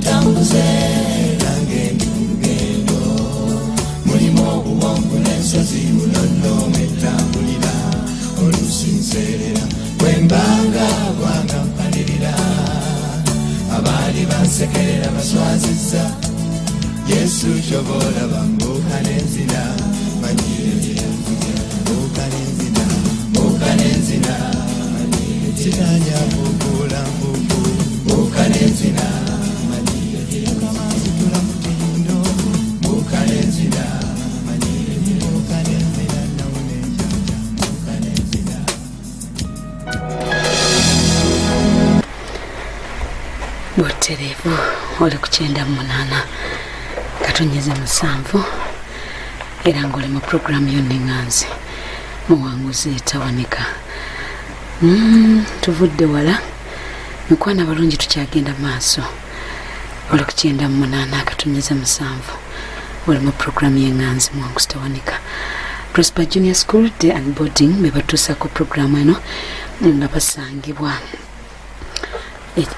mutambuze nange ngendo mulimo obuwangula ensozi bunono mwetambulira olusinzerera bwembanga bwanga mpalirira abaali bansekerera baswaziza Yesu chobola bambuka nenzina manyire mbuka nenzina chitanya mbukula mbuka nenzina manyire kamazitula mutindo mbuka nenzina manyire mbuka nenzina naone mbuka nenzina Buterevu oli ku 98 katonyeze 7 era ng'oli mu programu y'Onneŋŋanzi muwanguzi tawanika. Tuvudde wala mikwana balungi tukyagenda maaso. Oli ku 98 katonyeze 7 oli mu programu y'Enŋŋanzi muwanguzi tawanika. Prosper Junior School Day and Boarding be batuusako programu eno nga basangibwa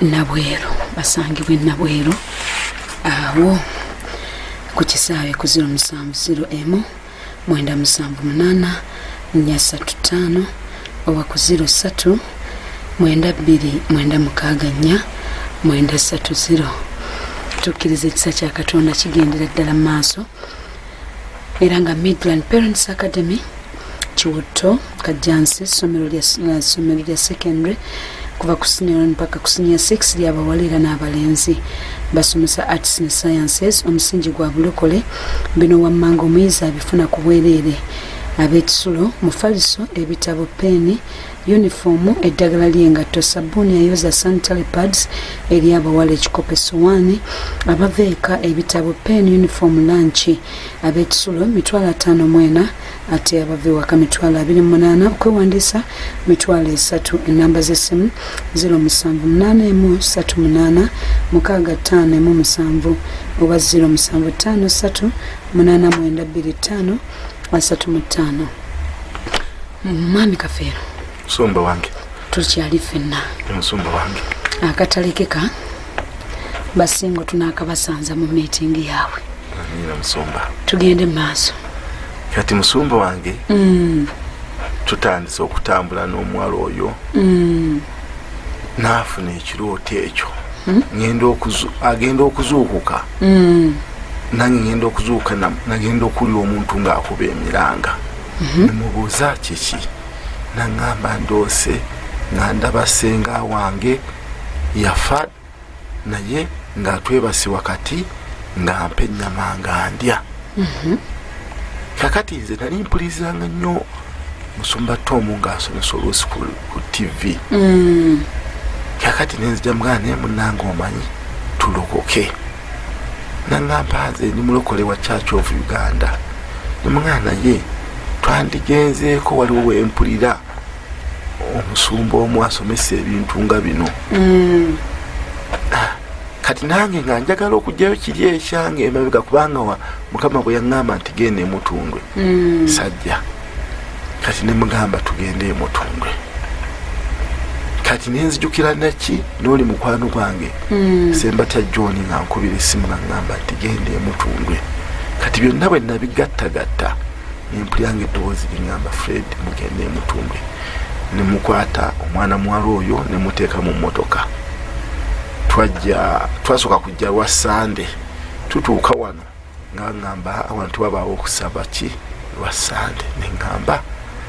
Nabweru basangibwa Nabweru awo ku kisaawe ku 070 978 435 oba ku 03 92 964 930. Tukkiriza ekisa kya Katonda kigendera ddala mu maaso era nga Midland Parents Academy Kiwutto Kajjansi ssomero lya secondary kuva ku senior mpaka ku senior 6 ly'abawalira n'abalenzi basomesa arts ne sciences omusingi gwa bulokole bino wammanga omuyizi abifuna ku bwereere ab'ekisulo mufaliso ebitabo peni uniform eddagala ly'engatto sabbuuni ayoza sanitary pads eri abawala ekikopo essowaani abaveeka ebitabo peni uniform lanchi ab'ekisulo 54 ate abaveewaka 28 okwewandiisa 3 ennamba z'essimu 078138 6517 oba 0753 8925 35. Mami Kafeero Musumba wange tukyali ffenna musumba wange akatalekeka basingo tunakabasanza mu meeting yaabwe nina musumba tugende maaso kati musumba wange tutandise okutambula n'omwalo oyo naafuna ekirooto ekyo agenda okuzuukuka nange ngenda okuzuuka nagenda okulya omuntu ng'akuba emiranga nemubuuza kiki naŋŋamba ndoose nga ndaba ssenga wange yafa naye ng'atwebase wakati ng'ampa ennyama nga ndya. Kakati nze nali mpuliziranga nnyo Musumba Tom ng'asomesa oluusi ku TV. Kakati nenzija mugana naye munnange omanyi tulokoke. Naŋŋamba nze ndi mulokole wa Church of Uganda. Nemugana naye twandigenzeeko waliwo wempulira omusumba omu asomesa ebintu nga bino. Kati nange nga njagala okujjayo kiri ekyange emabega kubanga Mukama bwe yaŋŋamba nti genda emutundwe sajja. Kati ne mugamba tugende emutundwe. Kati nenzijukira naki n'oli mukwano gwange Sembata John nga nkubira essimu ng'angamba nti genda emutundwe. Kati byonna bwe nabigattagatta nempulyange eddoboozi liŋŋamba Fred mugende emutundwe. Ne mukwata omwana muwala oyo ne muteeka mu mmotoka. Twasooka kujja lwa Sande tutuuka wano nga ŋŋamba awantu wabaawo okusaba ki lwa Sande ne ŋŋamba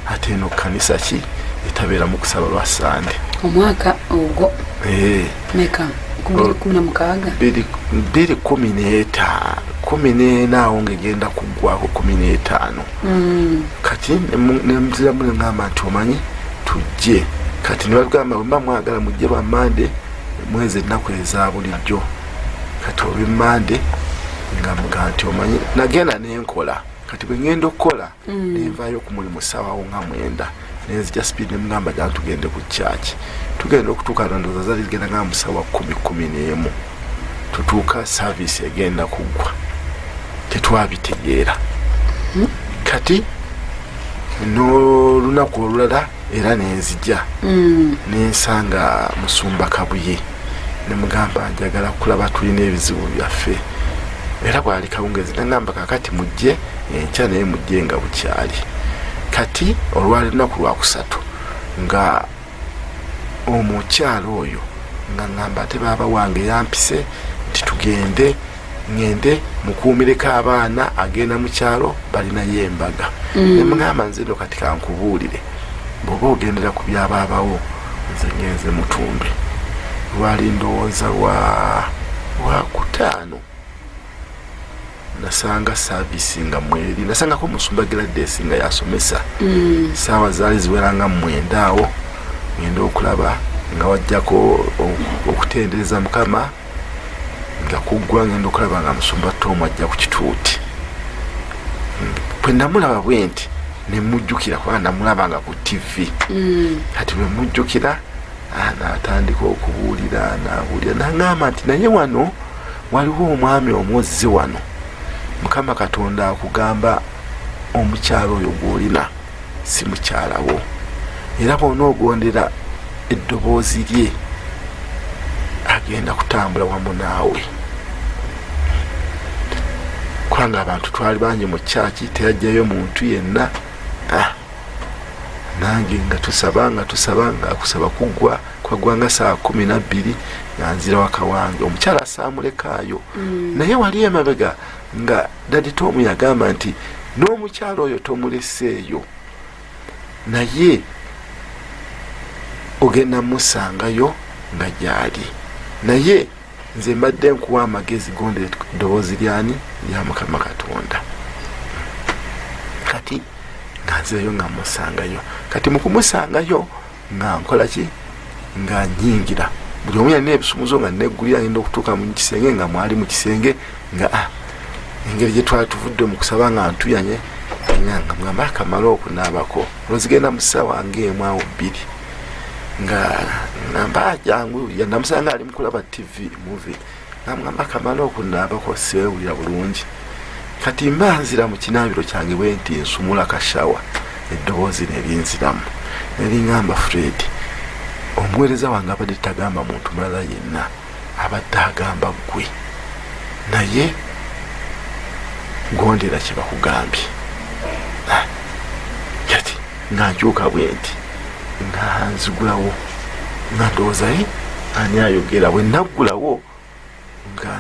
ate eno kkanisa ki etabeera mu kusaba lwa Sande. Omwaka ogwo meka 2016 2014 awo ngegenda kuggwako 15. Kati nemuziramu ne ŋŋamba nti omanyi tujje. Kati ne batugamba bwe mba mwagala mujje lwa Mande mwezi ennaku eza bulijjo. Kati olw'Emmande nga mugamba nti omanyi nagenda nenkola. Kati bwe ngenda okukola nenvaayo ku mulimu ssaawa nga 9 nenzija speed ne mugamba jjala tugende ku church. Tugenda okutuuka ndowooza zaali zigenda nga mu ssaawa 10-11 tutuuka service egenda kuggwa tetwabitegeera. Kati n'olunaku olulala era nenzija nensanga Musumba Kabuye nemugamba njagala kulaba tulina ebizibu byaffe era bwali kawungezi nangamba kakati mujje enkya naye mujje nga bukyali kati olwali lunaku lwakusatu nga omukyalo oyo nga ngamba ate baba wange yampise nti tugende ngende mukuumireko abaana agenda mu kyalo balinayo embaga nemugamba nze ndo kati kankubuulire bw'oba ogendera ku byabaabawo nze ngenze mutumbe lwali ndowooza wa kutaano nasanga saavisi nga mweri nasangako musumba Gladys nga yasomesa saawa zaali ziweranga mwenda awo ngenda okulaba nga wajjako okutendereza Mukama nga kuggwa ngenda okulaba nga musumba Tom ajja ku kituuti bwe namulaba bwe nti nemujjukira kubanga namulaba nga ku TV kati bwe mujjukira n'atandika okubuulira n'abuulira n'aŋŋamba nti naye wano waliwo omwami omwozze wano Mukama Katonda akugamba omukyalo oyo gw'olina si mukyalawo era bw'onoogondera eddoboozi lye agenda kutambula wamu naawe kubanga abantu twali bangi mu kyaki teyajjayo muntu yenna nange nga tusaba nga kusaba kuggwa kwagwanga saa 12 nga nzira waka wange omukyala asaamulekaayo naye wali emabega nga Daddy Tom yagamba nti n'omukyalo oyo tomuleseeyo naye ogenda musangayo nga gyali naye nze mbadde nkuwa amagezi gondere ddoboozi lyani lya Mukama Katonda kati nga nzeeyo nga musangayo kati mukumusangayo nga nkola ki nga nyingira buli omu yalina ebisumuzo nga neggulira ngenda okutuuka mu kisenge nga mwali mu kisenge nga engeri gye twali tuvudde mu kusaba nga ntuyanye nga mugamba akamala okunaabako olwozigenda mu ssaawa ng'emu awo 2 nga ngamba jangu namusanga ali mukulaba TV movie nga mugamba akamala okunaabako siwewulira bulungi kati mbanzira mu kinaabiro kyange bwe nti nsumula kashawa eddoboozi nerinziramu neriŋŋamba Fred omuweereza wange abadde tagamba muntu mulala yenna abadde agamba ggwe naye gondera kye bakugambye kati nga nkyuka bwe nti nga nzigulawo nga ndowooza ani ayogera bwe naggulawo nga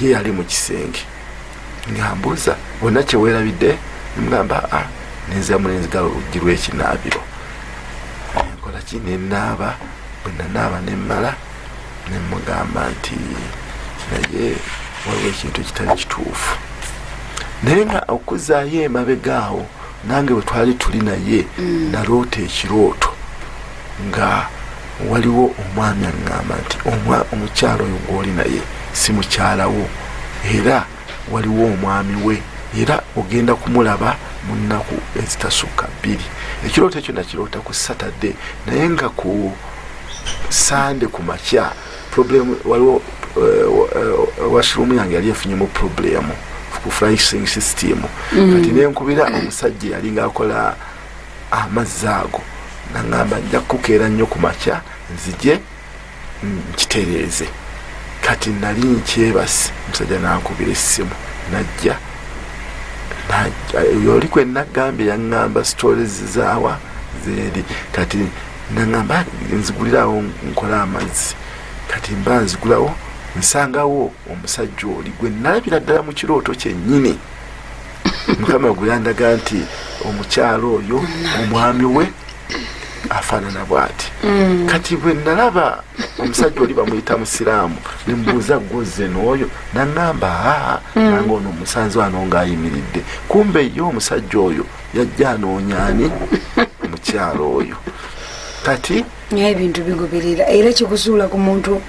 ye yali mu kisenge nga mbuuza bonna kye weerabidde mugamba nenziramu nenzigala oluggi lw'ekinaabiro nkola ki nenaaba bwe nanaaba nemmala nemugamba nti naye waliwo ekintu ekitali kituufu naye nga okuzaayo emabegaawo nange bwe twali tuli naye naloota ekirooto nga waliwo omwami aŋŋamba nti omukyalo oyo gw'oli naye si mukyalawo era waliwo omwami we era ogenda kumulaba mu nnaku ezitasukka 2 ekirooto ekyo nakiroota ku Saturday naye nga ku Sunday ku makya problem waliwo washroom yange yali efunyemu problemu ku flushing system kati nenkubira omusajja yali ng'akola amazzi ago naŋŋamba nja kukeera nnyo ku makya nzije nkitereeze kati nali nkyebase omusajja nankubira essimu najja yoli kwe nagambye yaŋŋamba stories zaawa zeeri kati naŋŋamba nzigulirawo nkola amazzi kati mba nzigulawo nsangawo omusajja oli gwe nalabira ddala mu kirooto kyennyini Mukama gwe yandaga nti omukyalo oyo omwami we afaanana bw'ati kati bwe nalaba omusajja oli bamuyita musiraamu nembuuza gwoze n'oyo naŋŋamba nange ono omusanzi wano ng'ayimiridde kumbe ye omusajja oyo yajja anoonyaani mukyalo oyo kati naye ebintu bigoberera era kikusuula ku muntu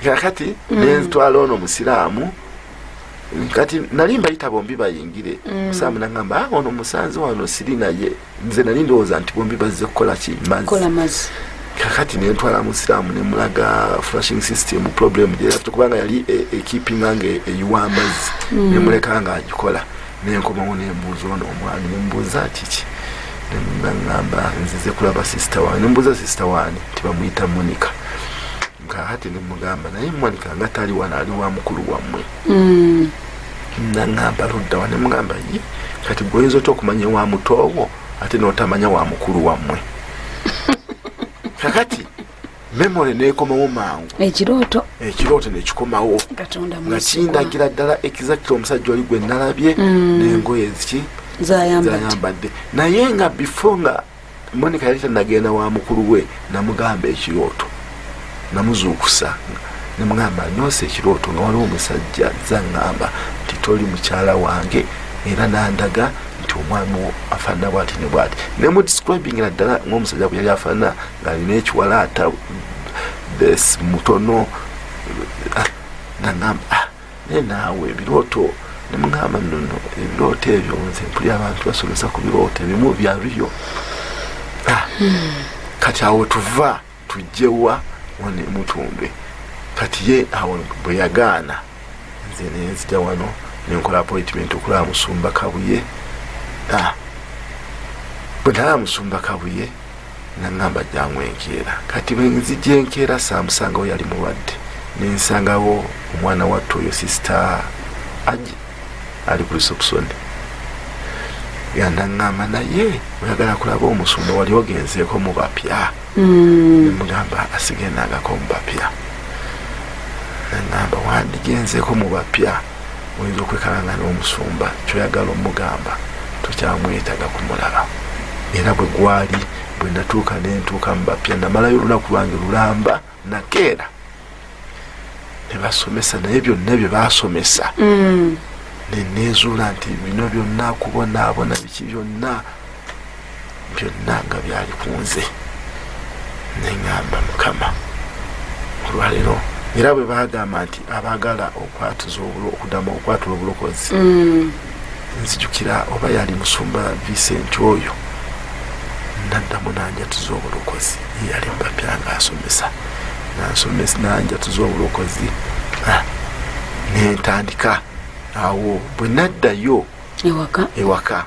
kakati nenzitwala ono musiraamu kati nali mbayita bombi bayingire musaamu naŋŋamba ono musanzi wano siri naye nze nali ndowooza nti bombi bazze kukola ki mazzi kakati nentwala musiraamu nemulaga flushing system problem gyeyafite kubanga yali ekeepinga nga eyiwa amazzi nemuleka nga agikola nenkomawo nembuuza ono omwami nembuuza kiki naŋŋamba nzize kulaba sister wange nembuuza sister wange tibamuyita Monica Hati nemugamba naye Monica nga tali wano ali wa mukulu wammwe. Nangamba ludda wa nemugamba ye kati gwoyinza otya okumanya wa mutoowo ate n'otamanya wa mukulu wammwe. Kakati memory nekomawo mangu. Ekirooto nekikomawo nga kindagira ddala exactly omusajja oli gwe nalabye n'engoye ziki zayambadde. Naye nga before nga Monica yali tanagenda wa mukulu we namugamba ekirooto namuzuukusa nemugamba nyose ekirooto nga waliwo omusajja zaŋŋamba nti toli mukyala wange era nandaga nti omwami afaanana bwati ne bwati nemudescribingira ddala ng'omusajja bwe yali afaanana ng'alina ekiwalaata bes mutono naŋŋamba naye naawe ebirooto nemugamba nnono ebirooto ebyo nze mpulira abantu basomesa ku birooto ebimu byabyo. Kati awo tuva tujjewa wane Mutundwe. Kati ye awo bwe yagaana nze nenzija wano nenkola appointment okulaba Musumba Kabuye. Bwe nalaba Musumba Kabuye naŋŋamba jjangu enkeera. Kati bwe nzija enkeera saamusangawo yali mulwadde nensangawo omwana wattu oyo sister Aji ali ku reception. Naŋŋamba naye oyagala kulaba Omusumba wali ogenzeeko mu bapya. Nemugamba asigendangako mu bapya. Naŋŋamba wandigenzeeko mu bapya oyinza okwekalanga n'Omusumba kyoyagala omugamba tokyamwetaga kumulaba. Era bwe gwali bwe natuuka nentuuka mu bapya namalayo olunaku lwange lulamba nakeera ne basomesa naye byonna bye baasomesa neneezuula nti bino byonna kubonaabona biki byonna nga byali ku nze. Neŋŋamba Mukama olwaleero era bwe baagamba nti abaagala okuddamu okwatula obulokozi nzijukira oba yali Musumba Vincent oyo naddamu nanjatuza obulokozi yali mubapya ng'asomesa nanjatuza obulokozi nentandika awo bwe naddayo ewaka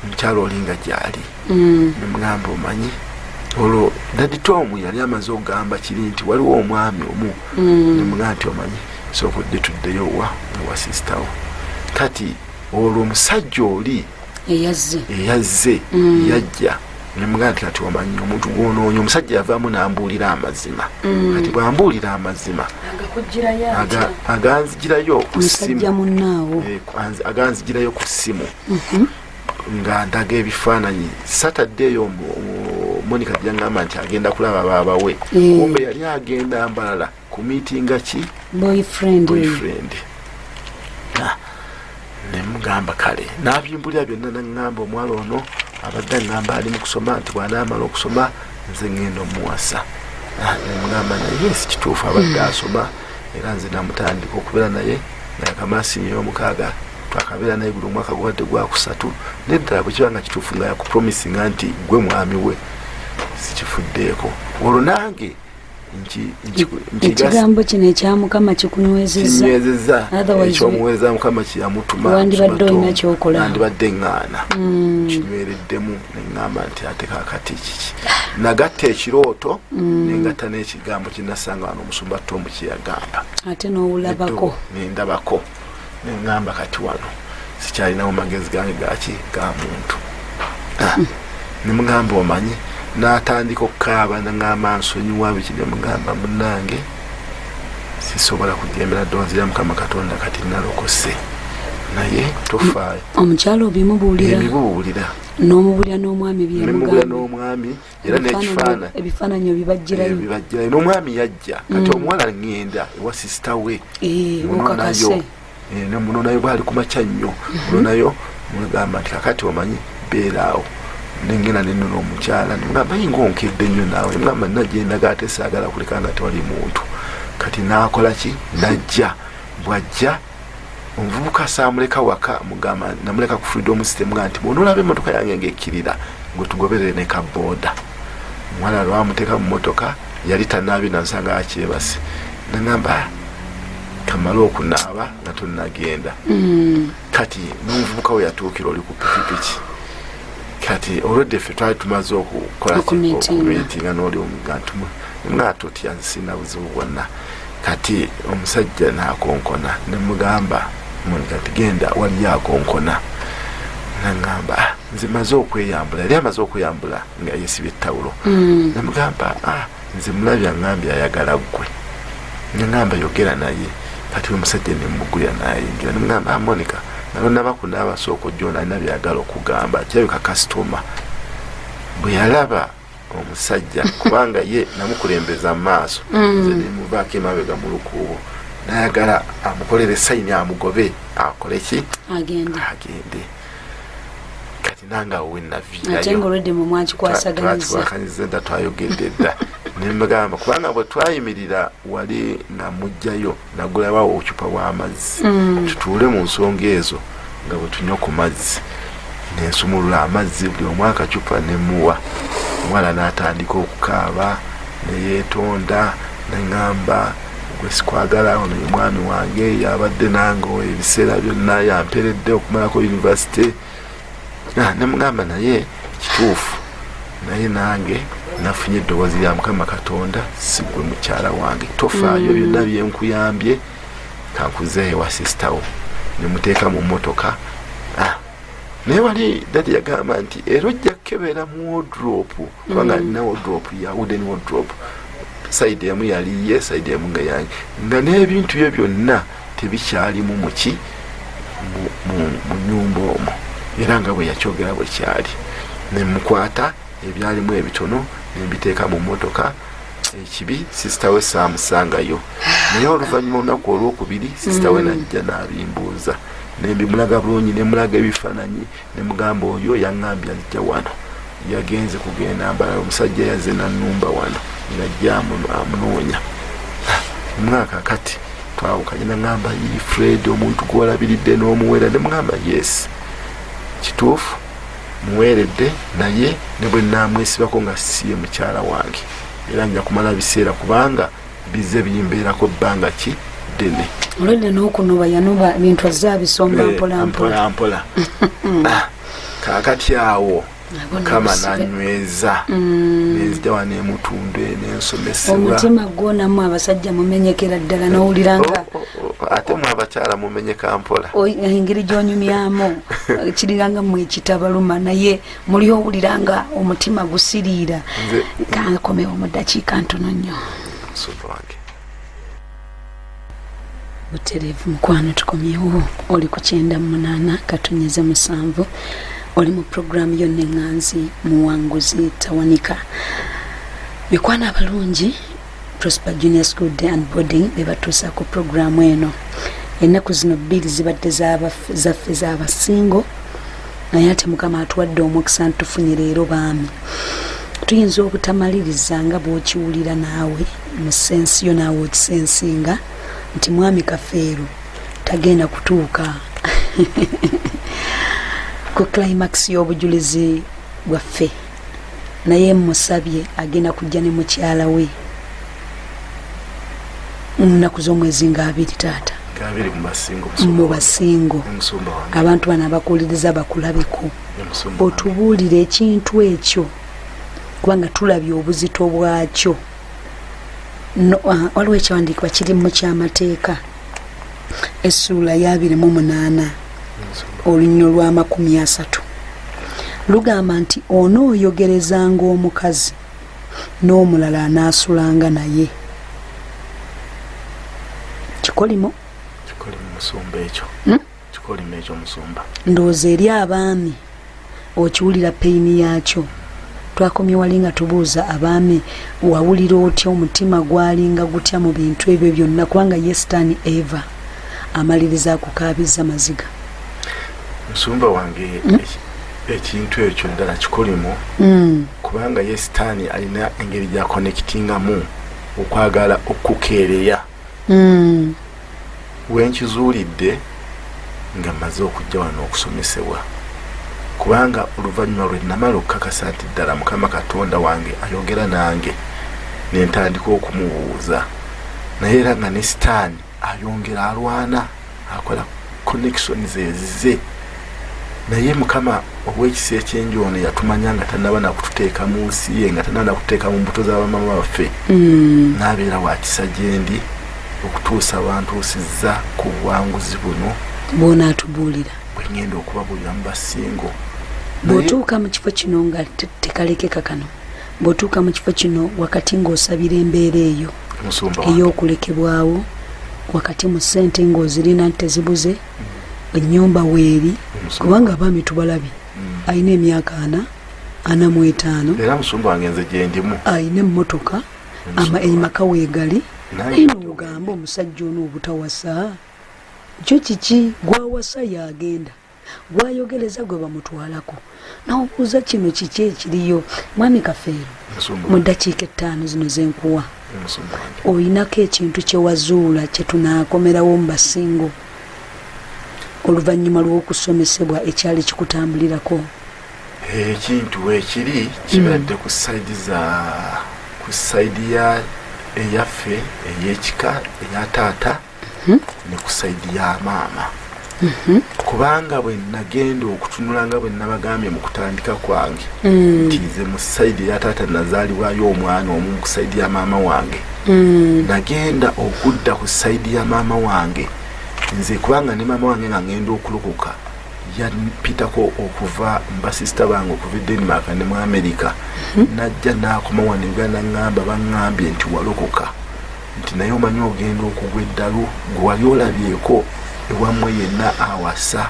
mukyalo olinga gyali nemugamba omanyi olwo Daddy Tom yali amaze okugamba kiri nti waliwo omwami omu nemugamba nti omanyi sokodde tuddeyo wa sistawo. Kati olwo omusajja oli eyazze yajja nemugamba nti kati omanyi omuntu gw'onoonya omusajja yavaamu n'ambuulira amazima. Kati bw'ambuulira amazima aganzigirayo ku ssimu aganzigirayo ku ssimu nga ndaga ebifaananyi. Saturday eyo Monica gyangamba nti agenda kulaba baaba we kumbe yali agenda mbalala ku miitinga ki boyfriend. Nemugamba kale n'abimbulira byonna naŋŋamba omwala ono abadde aŋŋamba ali mu kusoma nti bw'anaamala okusoma nze ngenda omuwasa. Nemugamba naye si kituufu abadde asoma era nze namutandika okubeera naye nayakamasinya ey'omukaaga twakabeera naye buli omwaka gubadde gwakusatu neddala bwe kiba nga kituufu nga yakupromisinga nti gwe mwami we sikifuddeeko. Olwo nange ekigambo kino ekya Mukama kikunywezezza ekyomuweereza Mukama kyeyamutuma wandibadde olina kyokola nandibadde ŋŋaana kinywereddemu neŋŋamba nti ate kaakati kiki nagatta ekirooto nengatta n'ekigambo kinasanga wano Omusumba Tom kyeyagamba ate n'owulabako nendabako neŋŋamba kati wano sikyalinawo magezi gange gaki ga muntu. Nemugamba omanyi n'atandika okukaaba naŋŋamba nsonyiwa biki nemugamba munnange sisobola kujemera ddonzi lya Mukama Katonda kati nalokose naye tofaayo. Omukyalo ebibuulira n'omubulya n'omwami byemugamba n'omwami era n'ekifaananyi ebifaananyi obibajjirayo n'omwami yajja kati omuwala ŋŋenda ewa sisita we okakase muno nayo bwali ku makya nnyo muno nayo mugamba nti kakati omanyi beeraawo nengena nenona omukyala nemugamba yinga onkedde nnyo naawe mugamba nagendaga ate saagala kuleka nga tewali muntu. Kati naakola ki najja bwajja omuvubuka saamuleka waka mugamba namuleka ku freedom system mugamba nti bw'onoolaba emmotoka yange ng'ekkirira gwe tugoberere ne kabooda. Omuwala lwamuteeka mu mmotoka yali tanaabye nansanga akyebase nagamba kamala okunaaba nga tonnagenda. Kati n'omuvubuka we yatuukira oli ku pikipiki. Kati olwedde ffe twali tumaze okukola okumiitinga n'oli ng'ate otya nzisina buzibu bwonna. Kati omusajja n'akonkona ne mugamba Monica genda wali akonkona. Nangamba nze maze okweyambula, yali amaze okweyambula nga yeesibye ettawulo. Ne mugamba nze mulabye angambye ayagala ggwe. Nangamba yogera naye. Kati omusajja ne mugulya n'ayingira. Ne mugamba Monica nalona bakunaaba sooka ojjona alina byagala okugamba kirabika kasitoma. Bwe yalaba omusajja kubanga ye namukulembeza mu maaso nze nemuvaako emabega mu lukuubo nayagala amukolere sayini amugobe akole ki agende. Kati nange awo wennaviirayoatwakikwasaganyizza dda twayogedde dda nemugamba kubanga bwe twayimirira wali nga mujjayo nagulabawo obucupa bw'amazzi tutuule mu nsonga ezo nga bwe tunywa ku mazzi nensumulula amazzi buli omu akacupa nemuwa. Omwana n'atandika okukaaba neyeetonda neŋŋamba gwe sikwagala ono ye mwami wange yabadde nange ebiseera byonna yamperedde okumalako yunivasite. Nemugamba naye kituufu naye nange nafunye eddoboozi lya Mukama Katonda si gwe mukyala wange tofaayo byonna byenkuyambye kankuze ewa sisitawo nemuteeka mu mmotoka. Naye wali dadi yagamba nti era ojja kukebera mu wardrobe kubanga alina wardrobe ya wooden wardrobe sayidi emu yaliye sayidi emu nga yange nga n'ebintu byo byonna tebikyalimu muki mu nyumba omwo era nga bwe yakyogera bwe kyali. Nemukwata ebyalimu ebitono nembiteeka mu mmotoka. Ekibi sisita we saamusangayo naye oluvannyuma olunaku olwokubiri sisita we najja n'abimbuuza nembimulaga bulungi nemulaga ebifaananyi nemugamba oyo yaŋŋambye ajja wano yagenze kugenda mbala omusajja yazze nanumba wano ng'ajja amunoonya. Omwaka kati twawukanye naŋŋamba ye Fred omuntu gw'olabiridde n'omuwera nemugamba yes kituufu muweeredde naye ne bwe naamwesibako nga siye mukyala wange era nja kumala biseera kubanga bizze biyimbeerako ebbanga ki ddene. Olwedde n'okunoba yanuba bintu azze abisomba mpolampola. Kaakati awo Mukama nanyweza nenzija wano emutundu nensomesebwa. Omutima gwonamu abasajja mumenyekera ddala n'owuliranga ate mu abakyala mumenyeka mpola engeri gy'onyumyamu kiriranga mu ekitabaluma naye muli owuliranga omutima gusiriira. Kankomewo mu ddakiika ntono nnyo. Butereevu mukwano tukomyewo oli ku 98 katonyeze 7 oli mu programu yonna eŋŋanzi muwanguzi tawanika. Mikwano abalungi Prosper Junior School Day and Boarding bebatuusa ku programu eno. Ennaku zino 2 zibadde zaffe z'abasingo naye ate Mukama atuwadde omukisa ntufunye leero baami. Tuyinza obutamaliriza nga bw'okiwulira naawe mu sensi yo naawe okisensinga nti mwami Kafeero tagenda kutuuka ku climax y'obujulizi bwaffe naye musabye agenda kujja ne mukyala we nnaku z'omwezi nga 2 taata mu basingo abantu bano abakuwuliriza bakulabeko otubuulire ekintu ekyo kubanga tulabye obuzito bwakyo. Waliwo ekyawandiikibwa kiri mu kyamateeka essuula ya 28 olunnyo lwa 30 lugamba nti onooyogerezanga omukazi n'omulala anaasulanga naye. Kikolimo musumba ekyo kikolimo ekyo musumba ndowooza eri abaami okiwulira peyini yakyo. Twakomye wali nga tubuuza abaami wawulira otya omutima gwalinga gutya mu bintu ebyo byonna kubanga ye Sitaani Eva amaliriza akukaabiza maziga. Musumba wange ekintu ekyo ddala kikolimo kubanga ye Sitaani alina engeri gyakonekitingamu okwagala okukeereya. Wenkizuulidde nga maze okujja wano okusomesebwa kubanga oluvannyuma lwe namala okukakasa nti ddala Mukama Katonda wange ayogera nange nentandika okumubuuza naye era nga ne Sitaani ayongera alwana akola connection ze naye mukama obw'ekisa ekyenju ono yatumanya nga tanaba nakututeeka mu nsi ye nga tanaba nakuteeka mu mbuto z'abamama baffe n'abeera wa kisa gyendi okutuusa bantuusizza ku buwanguzi buno bw'onaatubuulira bwe ngenda okubabuulira mu basingo. bw'otuuka mu kifo kino nga tekalekeka kano, bw'otuuka mu kifo kino wakati ng'osabira embeera eyo ey'okulekebwawo, wakati mu ssente ng'ozirina tezibuze, ennyumba weeri, kubanga abaami tubalabye alina emyaka 45 era musumba wange nze gye ndimu, alina emmotoka amaka weegali, naye n'ogamba omusajja ono obutawasa kyo kiki? Gwawasa yagenda, gwayogereza gwe bamutwalako, n'obuuza kino kiki ekiriyo. Mwami Kafeero, mu ddakiika 5 zino zenkuwa, oyinako ekintu kyewazuula kye tunaakomerawo mu basingo oluvannyuma lw'okusomesebwa ekyali kikutambulirako? Ekintu ekiri kibadde ku sayidi eyaffe ey'ekika eya taata ne ku sayidi ya maama. Kubanga bwe nagenda okutunula nga bwe nabagambye mu kutandika kwange nti nze mu sayidi ya taata nazaalibwayo omwana omu ku sayidi ya maama wange, nagenda okudda ku sayidi ya maama wange nze, kubanga ne maama wange nga ngenda okulokoka yapitako okuva mbasisita bange okuva e Denmark ne mu Amerika, najja n'akoma wano Uganda ngamba baŋŋambye nti walokoka, nti naye omanyi ogenda okugwa eddalu gwe wali olabyeko ewammwe yenna awasa.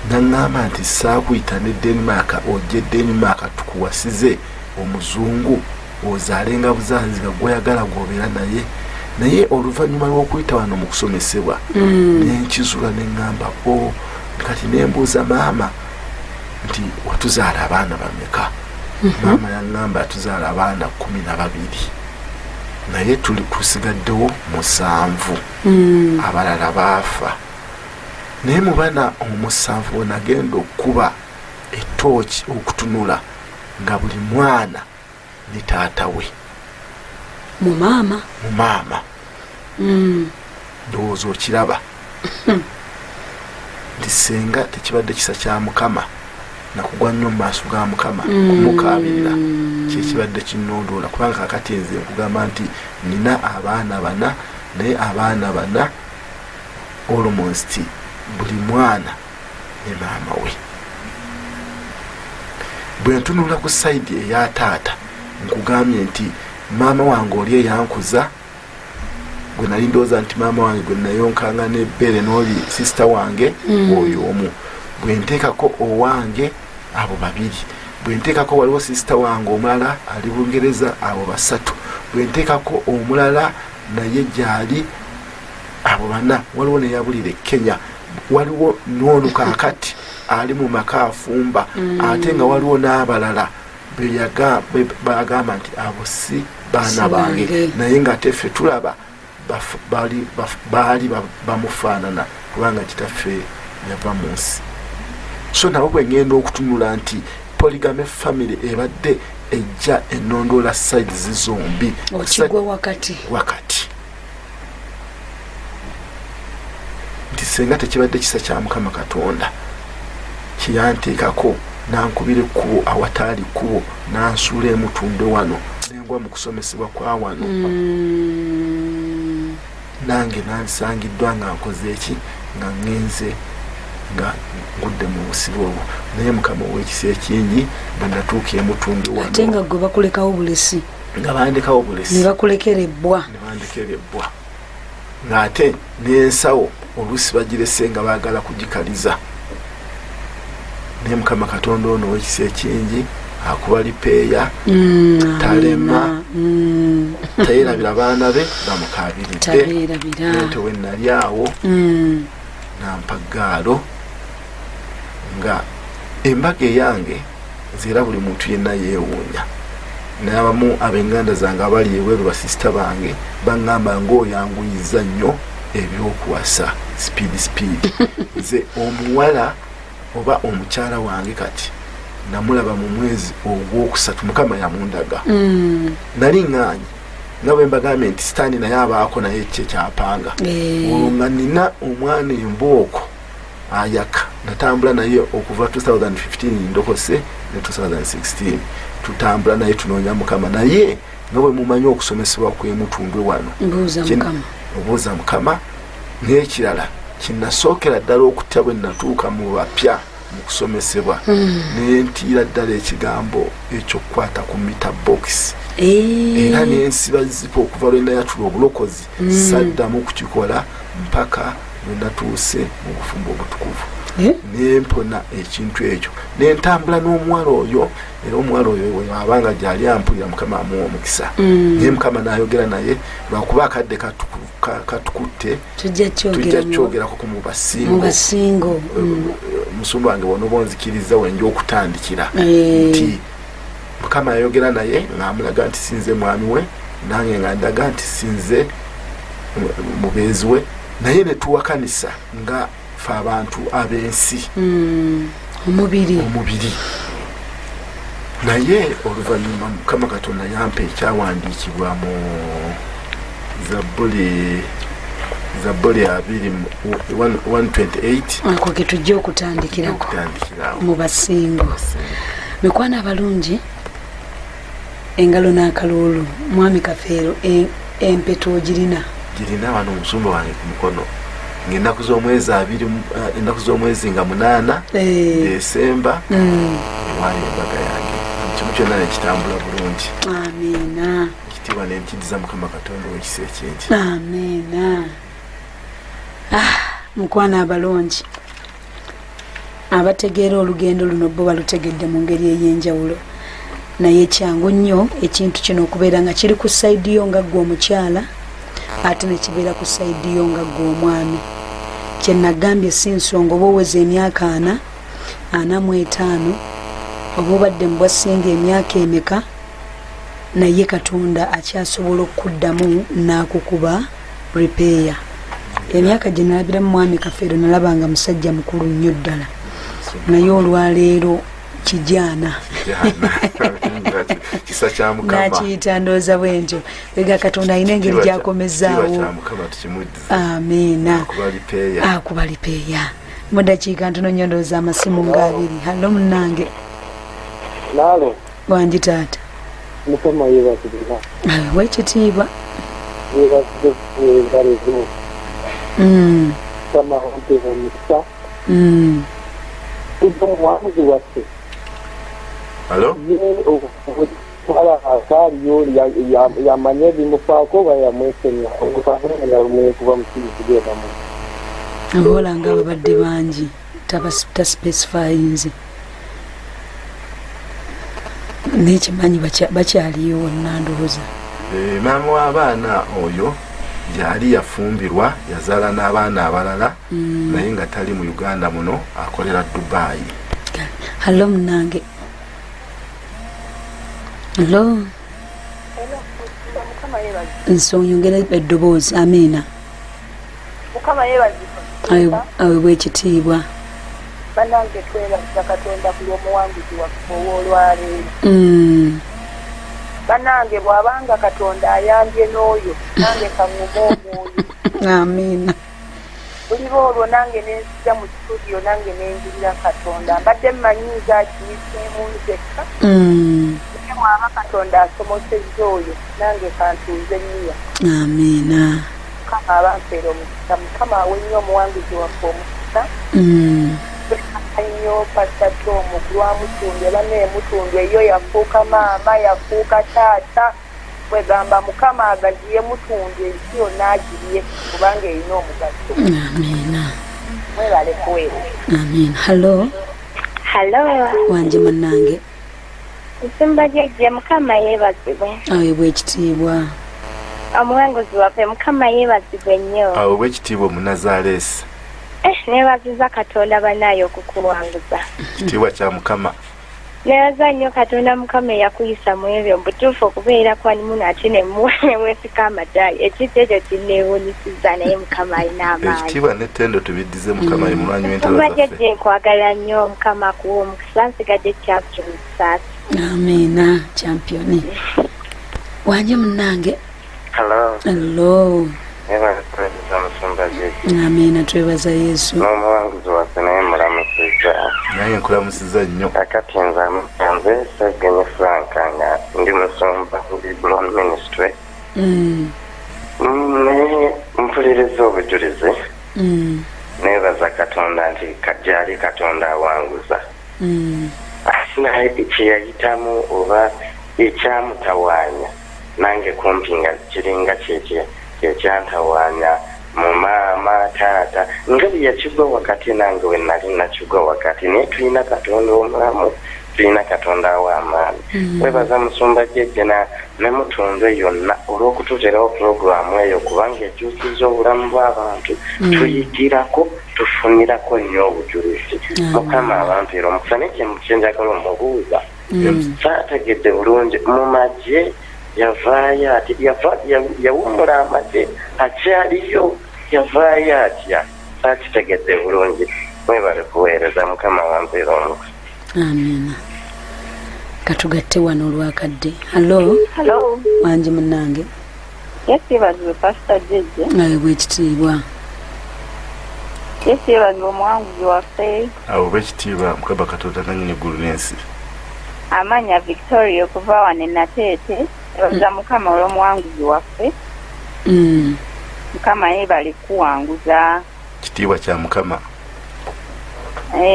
Naŋŋamba nti saakuyita ne Denmark ojje Denmark tukuwasize omuzungu ozaalenga buzaanzi nga gw'oyagala gw'obeera naye oluvannyuma lw'okuyita wano mu kusomesebwa nenkizula neŋŋamba kati nembuuza maama nti watuzaala abaana bameka? Maama yaŋŋamba yatuzaala abaana 12 naye tusigaddewo 7 abalala baafa. Naye mu bana 7 nagenda okuba ettooki okutunula nga buli mwana ne taata we mu maama ndowooza okiraba nti senga tekibadde kisa kya Mukama nakugwa nnyo mu maaso ga Mukama kumukaabirira kyekibadde kinnondoola, kubanga kakati nze nkugamba nti nina abaana 4 naye abaana 4 almost buli mwana ne maama we. Bwe ntunula ku sayidi eya taata nkugambye nti maama wange oli eyankuza gwe nali ndowooza nti maama wange gwe nayonkanga n'ebbere n'oli sisita wange oyo omu, bwe nteekako owange abo 2, bwe nteekako waliwo sisita wange omulala ali Bungereza abo 3, bwe nteekako omulala naye gyali abo 4, waliwo neyabulire Kenya, waliwo n'ono kaakati ali mu maka afumba, ate nga waliwo n'abalala bagamba nti abo si baana bange, naye nga teffe tulaba baali bamufaanana kubanga kitaffe yava mu nsi. So nabo bwe ngenda okutunula nti polygamy family ebadde ejja ennondoola sides zombi okigwe wakati nti senga tekibadde kisa kya Mukama Katonda kiyanteekako nankubira ekkubo awataali kkubo nansuula emutunde wano nengwa mu kusomesebwa kwa wano nange nansangiddwa nga nkoze eki nga ngenze nga ngudde mu busibe obwo, naye Mukama ow'ekisa ekingi bwe natuuka emutunde wano ate nga gwe bakulekawo bulesi nga bandekawo bulesi ne bakulekerebbwa ng'ate n'ensawo oluusi bagirese nga baagala kugikaliza, naye Mukama Katonda ono ow'ekisa ekingi akuba lipeeya talema tayerabira baana be bamukaabiridde nti we nali awo nampa gaalo nga embaga eyange nzeera buli muntu yenna yeewuunya, naye abamu ab'enganda zange abali ebweru basisita bange baŋŋamba ng'oyanguyiza nnyo ebyokuwasa speed nze omuwala oba omukyala wange kati namulaba mu mwezi ogwokusatu Mukama yamundaga nali ŋŋaanyi nga bwe mbagambye nti sitaani naye abaako naye kye kyapanga olwo nga nina omwana embooko ayaka natambula naye okuva 2015 ndokose ne 2016 tutambula naye tunoonya mukama naye nga bwe mumanyi okusomesebwa kw'emutundwe wano obuuza mukama n'ekirala kinnasookera ddala okutya bwe natuuka mu bapya mu kusomesebwa nentiira ddala ekigambo ekyokukwata ku mita box era nensiba zipa okuva lwe nayatula obulokozi saddamu kukikola mpaka lwe natuuse mu bufumbo obutukuvu nempona ekintu ekyo nentambula n'omuwala oyo era omuwala oyo abanga gyali ampulira mukama amuwa omukisa naye mukama nayogera naye lwakuba akadde katukutte tujja kyogerako mu basingo musumba wange wona bonzikiriza wenja okutandikira nti mukama yayogera naye ng'amulaga nti sinze mwami we nange nga ndaga nti sinze mubeezi we naye netuwakanisa nga fe abantu ab'ensi omubiri naye oluvannyuma mukama katonda yampa ekyawandiikibwa mu Zabbuli 128 ako ke tujja okutandikirako mu basingo. Mikwana abalungi, engalo n'akaloolo, mwami Kafeero, empeto girina wano omusumba wange ku mukono ng'ennaku z'omwezi nga 8 Desemba ewaayo embaga yange kimu kyonna nekitambula bulungi. Amiina. Ekitiibwa n'enkidiza mukama katonda ow'ekisa ekingi. Amiina. Mukwana abalungi, abategeera olugendo luno bo balutegedde mu ngeri ey'enjawulo, naye kyangu nnyo ekintu kino okubeera nga kiri ku sayidi yo nga ggwe omukyala ate ne kibeera ku sayidi yo nga ggwe omwami. Kye nagambye si nsonga oba oweza emyaka 45 oba obadde mu bwasinga emyaka emeka, naye Katonda akyasobola okuddamu n'akukuba repair. Emyaka gye nalabiramu mwami Kafeero nalabanga musajja mukulu nnyo ddala, naye olwaleero kijaana nakiyita ndooza bwentyo ega Katonda alina engeri gyakomezaawo. Amiina. Akuba lipeeya mu dakiika ntono nnyo ndooza amasimu nga 2. Hallo munnange. Nalo wangi taata mukama yeebazibwa wekitiibwa yeebazibwa kama ompeeza omukisa omwamuzi waffe twala akaaliyo yamanya ebimufaako oba yamwesenya okuva mu kintu kigenda mu aboola nga babadde bangi taspecifyinze nekimanyi bakyaliyo wonna ndowooza. Maama w'abaana oyo yali yafumbirwa yazaala n'abaana abalala naye nga tali mu Uganda muno, akolera Dubai. Hallo munnange. Hallo. Nsonyongera eddoboozi. Amiina. Mukama yeebazibwa. Awe bwekitiibwa. Bannange twebaza Katonda ku lw'omuwanguzi waffe ow'olwaleero. Bannange bw'abanga Katonda ayambye n'oyo nange kaŋŋuma omwoyo. Amiina. Buli olwo nange nenzija mu studio nange nenjulira Katonda mbadde mmanyiiza akiyiseemu nzekka. Naye bw'aba Katonda asomosezza oyo nange kantuuze nniya. Amiina. Mukama abanfeera omukisa, Mukama awe nnyo omuwanguzi waffe omukisa. Nnyo pasatto omugulu amutunde banne mutundwe yo yafuuka maama yafuuka taata bwegamba Mukama agaziye mutundwe ensi yonna agirye kubanga erina omugaso. Amiina. Mwebale kuweera. Amiina. Hallo. Hallo. Wangi munnange. Nsumba jjajja Mukama yeebazibwe. Awe bwekitiibwa. Omuwanguzi waffe Mukama yeebazibwe nnyo. Awe bwekitiibwa Omunazaalesi. Neebaziza Katonda banayo okukuwanguza. Kitiibwa kya Mukama. Neebaza nnyo Katonda Mukama eyakuyisa mu ebyo mbutuufu okubeera kwanimu ate nemwesika amadayi. Ekintu ekyo kinneewuunyisiza naye Mukama alina amaanyi. Ekitiibwa n'ettendo tubiddize Mukama ye mulwanyi w'entalo zaffe. Mbajjajja nkwagala nnyo Mukama akuwa omukisa nsigadde champion musaasi. Amiina championi. Wangi munnange. Hello. Hello. Amina, twebaza Yesu. N'omuwanguzi waffe naye mulamusiza. Naye nkulamusiza nnyo. Kakati nze Ssegenyi Frank nga ndi musumba ndi Blown Ministry. Naye mpuliriza obujulizi. Neebaza Katonda nti gyali Katonda awanguza. Asinaye kyeyayitamu oba ekyamutawaanya nange kumpi nga kiringa kyekyantawaanya mu maama taata nga bwe yakigwa wakati nange we nali nakigwa wakati naye tulina Katonda omulamu tulina Katonda aw'amaani. Weebaza musumba jjejje ne yonna olw'okututeerawo pulogulaamu eyo kubanga ejjuukiza obulamu bw'abantu tuyigirako tufunirako nnyo obujulizi. Mukama abampeera omukisa n'ekintu kyenjagala omubuuza saategedde bulungi mu magye yavaayo ati yawummula amagye akyaliyo yavaayo atya saakitegedde bulungi. Mwebale kuweereza Mukama wampeera omukisa. Amina. Katugatte wano olwakadde. Hello. Wangi munnange. Yesibazibwe Pastor Jeje. Ayo bwekitiibwa. Yesibazibwe omuwanguzi waffe. Awo bwekitiibwa Mukama Katonda nannyini eggulu n'ensi. Amanya Victoria okuva wano Nateete. Ebaza Mukama olw'omuwanguzi waffe. Mukama yeebale kuwanguza. Kitiibwa kya Mukama.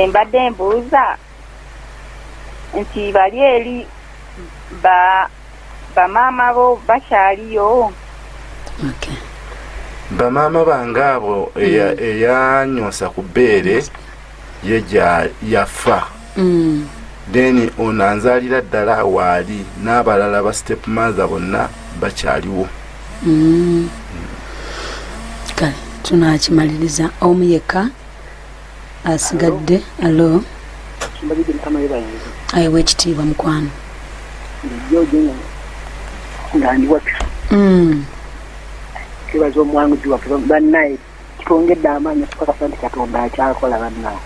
Mbadde mbuuza nti bali eri bamaama bo bakyaliyo. Bamaama bange abo eyanyoosa ku bbeere ye yafa. Then ono anzaalira ddala waali n'abalala ba step mother bonna bakyaliwo. Kale tunaakimaliriza omu yekka asigadde. Alo. Ayi wekitiibwa mukwano. Kibaza omuwanguzi waffe bannaye kitwongedde amaanyi tukakasa nti Katonda akyakola bannaye.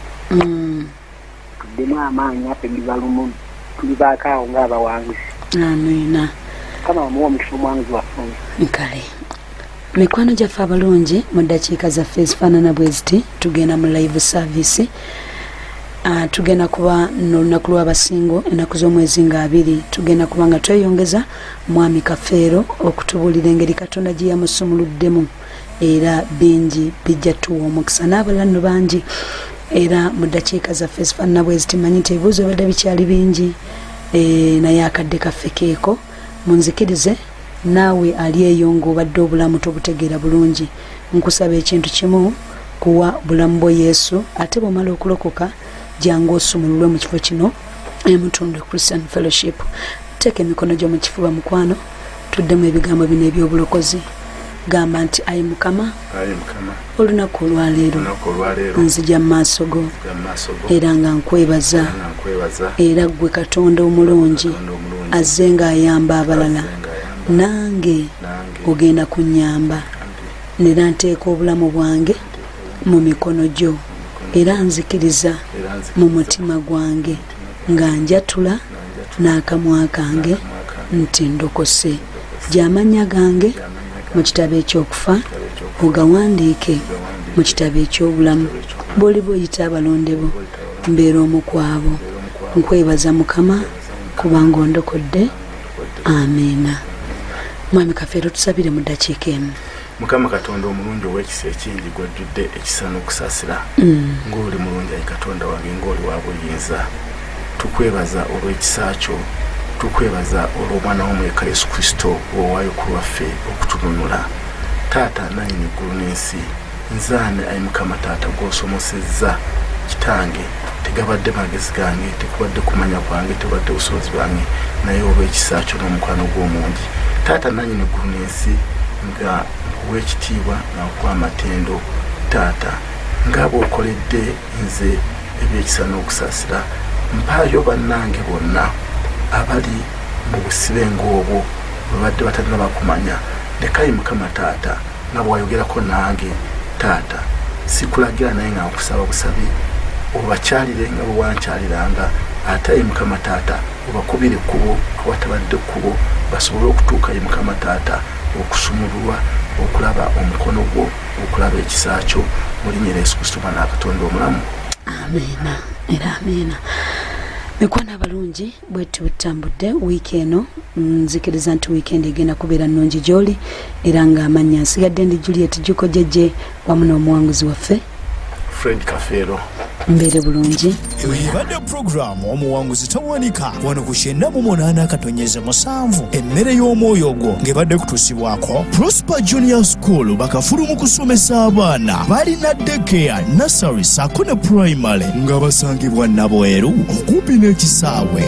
Tuddemu amaanyi affe bibalumu tulibaako awo ng'abawanguzi. Amina. Kama bamuwa omukifu omuwanguzi waffe. Kale mikwano gyaffe abalungi mu ddakiika zaffe ezifaanana bwe ziti tugenda mu live service. Tugenda kuba n'olunaku lw'abasingo ennaku z'omwezi nga 2 tugenda kuba nga tweyongeza mwami Kafeero okutubuulira engeri Katonda gye yamusumuluddemu era bingi bijja tuwa omukisa n'abalala nno bangi. Era mu ddakiika zaffe ezifaanana bwe ziti manyi nti ebibuuzo bidde bikyali bingi naye akadde kaffe keeko munzikirize naawe ali eyo ng'obadde obulamu tobutegeera bulungi. Nkusaba ekintu kimu kuwa bulamu bwo Yesu ate bw'omala okulokoka jangu osumululwe mu kifo kino emutundu Christian Fellowship. Teeka emikono gyo mu kifuba mukwano tuddemu ebigambo bino eby'obulokozi. Gamba nti ayi Mukama olunaku olwaleero nzija mu maaso go era nga nkwebaza era ggwe Katonda omulungi azze ng'ayamba abalala nange ogenda kunnyamba nera nteeka obulamu bwange mu mikono gyo era nzikiriza mu mutima gwange nga njatula n'akamwa kange nti ndokose gy'amannya gange mu kitabo eky'okufa ogawandiike mu kitabo eky'obulamu bw'oli bw'oyita abalonde bo mbeera omu ku abo. Nkwebaza Mukama kubanga ondokodde. Amiina. Mwami Kafeero tusabire mu ddakiika emu. Mukama Katonda omulungi ow'ekisa ekingi gw'ajjudde ekisa n'okusaasira ng'oli mulungi ayi Katonda wange ng'oli wa buyinza. Tukwebaza olw'ekisa kyo, tukwebaza olw'omwana w'omweka Yesu Kristo w'owaayo ku lwaffe okutununula. Taata nannyini eggulu n'ensi nzaane ayi Mukama Taata gw'osomosezza kitange tegabadde magezi gange tekubadde kumanya kwange tebadde busobozi bwange naye olw'ekisa kyo n'omukwano gw'omungi. Taata nannyini eggulu n'ensi nga w'ekitiibwa n'okw'amatendo taata nga bw'okoledde nze ebyekisa n'okusaasira mpaayo bannange bonna abali mu busibe ng'obwo bwe badde batalina bakumanya lekayi Mukama Taata nga bw'ayogerako nange taata sikulagira naye nga nkusaba busabi obakyalire nga bwe wankyaliranga ate ayi Mukama Taata obakubire ekkubo awatabadde ekkubo basobole okutuuka ayi Mukama Taata okusumululwa okulaba omukono gwo okulaba ekisa kyo mu linnya lya Yesu Kristo Mwana wa Katonda omulamu. Amina era amina. Mikwano abalungi bwetu butambudde wiiki eno, nzikiriza nti wiikendi egenda kubeera nnungi gy'oli era ng'amannya nsigadde ndi Juliet Juko Jeje wamu n'omuwanguzi waffe Fred Kafeero. Mbeere bulungi. ebadde puroguramu omuwanguzi tawanika wano ku 98.7 emmere y'omwoyo gwo ng'ebadde kutuusibwako Prosper Junior School bakafulu mu kusomesa abaana balina daycare nursery saako ne primary nga basangibwa Nabo okumpi n'ekisaawe.